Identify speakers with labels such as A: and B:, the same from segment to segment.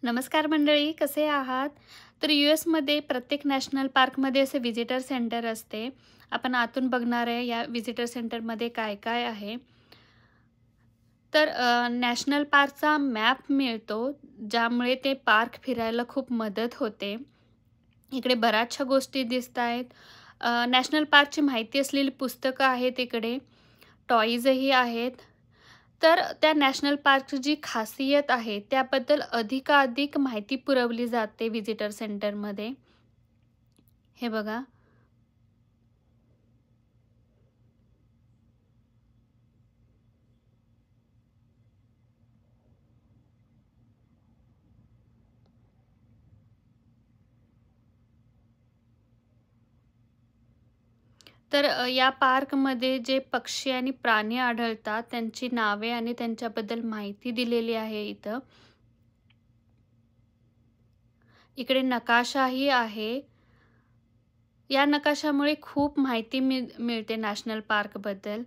A: नमस्कार मंडळी, कसे आहात? तर यूएसमध्ये प्रत्येक नॅशनल पार्कमध्ये असे व्हिजिटर सेंटर असते. आपण आतून बघणार आहे या व्हिजिटर सेंटरमध्ये काय काय आहे. तर नॅशनल पार्कचा मॅप मिळतो, ज्यामुळे ते पार्क फिरायला खूप मदत होते. इकडे बऱ्याचशा गोष्टी दिसत आहेत. नॅशनल पार्कची माहिती असलेली पुस्तकं आहेत इकडे. टॉईजही आहेत. तर त्या नॅशनल पार्कची जी खासियत आहे त्याबद्दल अधिकाधिक माहिती पुरवली जाते व्हिजिटर सेंटरमध्ये. हे बघा. तर या पार्कमध्ये जे पक्षी आणि प्राणी आढळतात त्यांची नावे आणि त्यांच्याबद्दल माहिती दिलेली आहे इथं. इकडे नकाशाही आहे. या नकाशामुळे खूप माहिती मिळते नॅशनल पार्कबद्दल.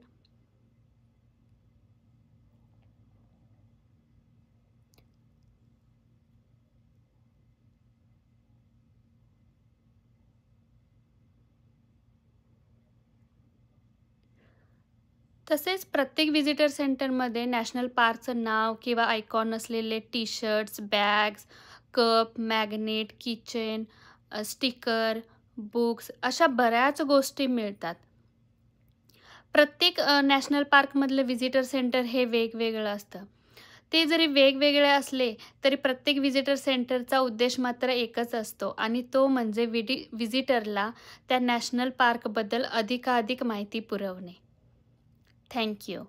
A: तसेच प्रत्येक व्हिजिटर सेंटरमध्ये नॅशनल पार्कचं नाव किंवा आयकॉन असलेले T-shirts, bags, cup, magnet, keychain, sticker, books अशा बऱ्याच गोष्टी मिळतात. प्रत्येक नॅशनल पार्कमधलं व्हिजिटर सेंटर हे वेगवेगळं असतं. ते जरी वेगवेगळे असले तरी प्रत्येक व्हिजिटर सेंटरचा उद्देश मात्र एकच असतो आणि तो म्हणजे व्हिजिटरला त्या नॅशनल पार्कबद्दल अधिकाधिक माहिती पुरवणे. Thank you.